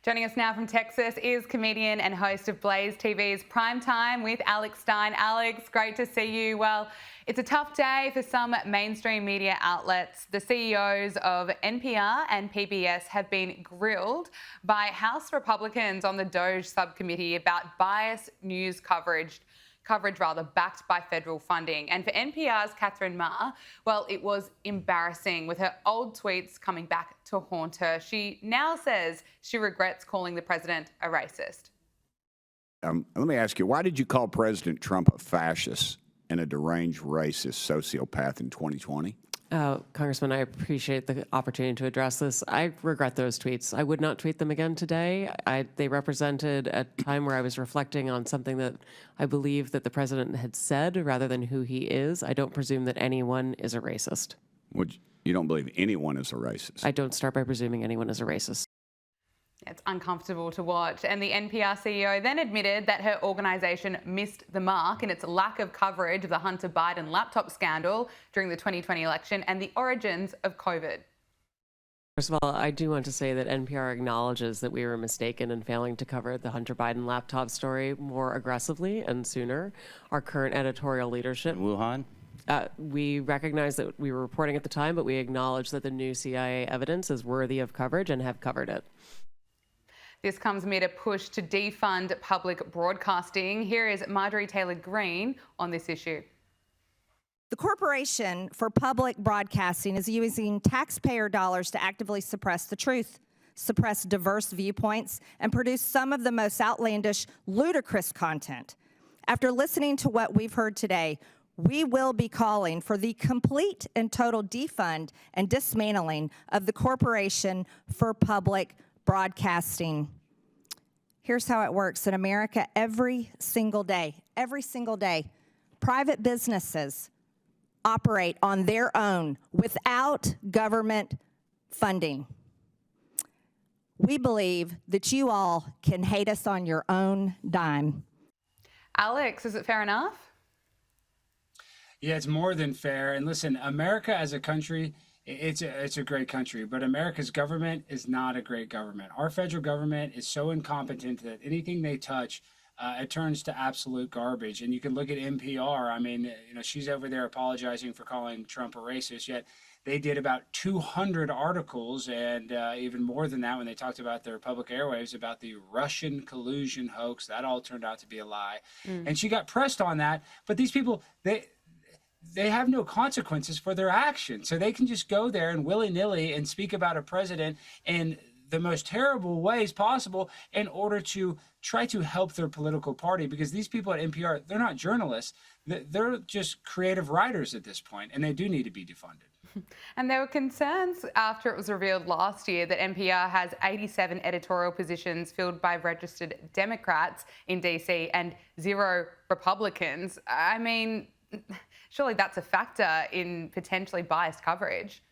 Joining us now from Texas is comedian and host of Blaze TV's Prime Time with Alex Stein. Alex, great to see you. Well, it's a tough day for some mainstream media outlets. The CEOs of NPR and PBS have been grilled by House Republicans on the DOJ subcommittee about biased news coverage backed by federal funding. And for NPR's Catherine Ma, well, it was embarrassing with her old tweets coming back to haunt her. She now says she regrets calling the president a racist. Let me ask you, why did you call President Trump a fascist and a deranged racist sociopath in 2020? Congressman, I appreciate the opportunity to address this. I regret those tweets. I would not tweet them again today. They represented a time where I was reflecting on something that I believe that the president had said rather than who he is. I don't presume that anyone is a racist. You don't believe anyone is a racist? I don't start by presuming anyone is a racist. It's uncomfortable to watch. And the NPR CEO then admitted that her organisation missed the mark in its lack of coverage of the Hunter Biden laptop scandal during the 2020 election and the origins of COVID. First of all, I do want to say that NPR acknowledges that we were mistaken in failing to cover the Hunter Biden laptop story more aggressively and sooner. Our current editorial leadership... Wuhan? We recognize that we were reporting at the time, but we acknowledge that the new CIA evidence is worthy of coverage and have covered it. This comes amid a push to defund public broadcasting. Here is Marjorie Taylor Greene on this issue. The Corporation for Public Broadcasting is using taxpayer dollars to actively suppress the truth, suppress diverse viewpoints, and produce some of the most outlandish, ludicrous content. After listening to what we've heard today, we will be calling for the complete and total defund and dismantling of the Corporation for Public Broadcasting. Here's how it works in America every single day, private businesses operate on their own without government funding. We believe that you all can hate us on your own dime. Alex, is it fair enough? Yeah, it's more than fair. And listen, America as a country, it's a great country, but America's government is not a great government. Our federal government is so incompetent that anything they touch, it turns to absolute garbage. And you can look at NPR. I mean, she's over there apologizing for calling Trump a racist, yet they did about 200 articles and even more than that when they talked about their public airwaves about the Russian collusion hoax. That all turned out to be a lie. And she got pressed on that. But these people, they have no consequences for their actions. So they can just go there and willy-nilly and speak about a president in the most terrible ways possible in order to try to help their political party. Because these people at NPR, they're not journalists. They're just creative writers at this point, and they do need to be defunded. And there were concerns after it was revealed last year that NPR has 87 editorial positions filled by registered Democrats in DC and 0 Republicans. I mean, surely that's a factor in potentially biased coverage.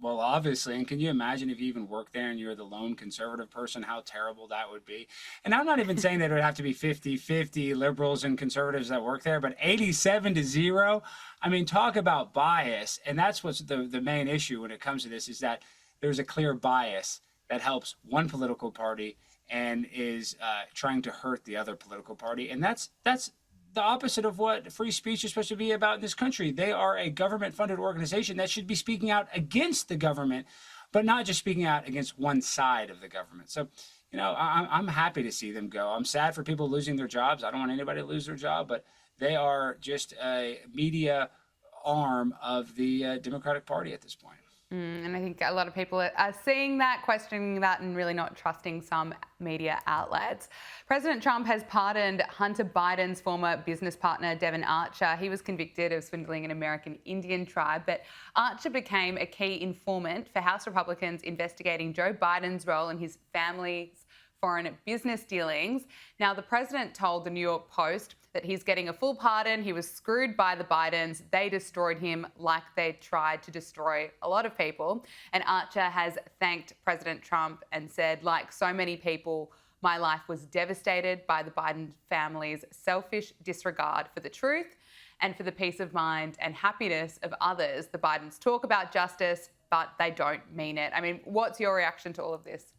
Well, obviously, and can you imagine if you even worked there and you're the lone conservative person, how terrible that would be? And I'm not even saying that it would have to be 50-50 liberals and conservatives that work there, but 87-0, I mean, talk about bias. And that's what's the main issue when it comes to this, is that there's a clear bias that helps one political party and is trying to hurt the other political party. And that's the opposite of what free speech is supposed to be about in this country. They are a government-funded organization that should be speaking out against the government, but not just speaking out against one side of the government. So, I'm happy to see them go. I'm sad for people losing their jobs. I don't want anybody to lose their job, but they are just a media arm of the Democratic Party at this point. And I think a lot of people are seeing that, questioning that, and really not trusting some media outlets. President Trump has pardoned Hunter Biden's former business partner, Devon Archer. He was convicted of swindling an American Indian tribe, but Archer became a key informant for House Republicans investigating Joe Biden's role in his family's foreign business dealings. Now, the president told the New York Post that he's getting a full pardon. He was screwed by the Bidens. They destroyed him like they tried to destroy a lot of people. And Archer has thanked President Trump and said, like so many people, my life was devastated by the Biden family's selfish disregard for the truth and for the peace of mind and happiness of others. The Bidens talk about justice, but they don't mean it. I mean, what's your reaction to all of this?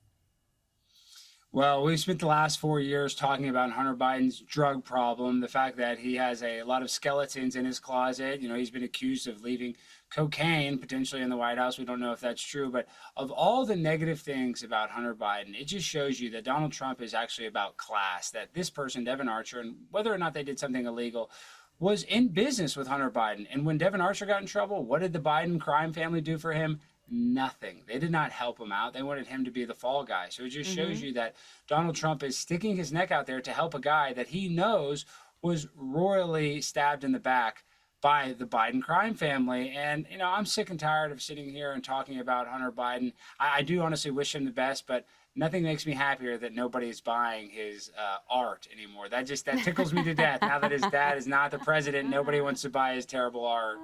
Well, we've spent the last 4 years talking about Hunter Biden's drug problem, the fact that he has a lot of skeletons in his closet. You know, he's been accused of leaving cocaine potentially in the White House. We don't know if that's true, but of all the negative things about Hunter Biden, it just shows you that Donald Trump is actually about class, that this person, Devon Archer, and whether or not they did something illegal, was in business with Hunter Biden. And when Devon Archer got in trouble, what did the Biden crime family do for him? Nothing. They did not help him out. They wanted him to be the fall guy. So it just shows you that Donald Trump is sticking his neck out there to help a guy that he knows was royally stabbed in the back by the Biden crime family. And, you know, I'm sick and tired of sitting here and talking about Hunter Biden. I do honestly wish him the best, but nothing makes me happier that nobody is buying his art anymore. That tickles me to death. Now that his dad is not the president, nobody wants to buy his terrible art.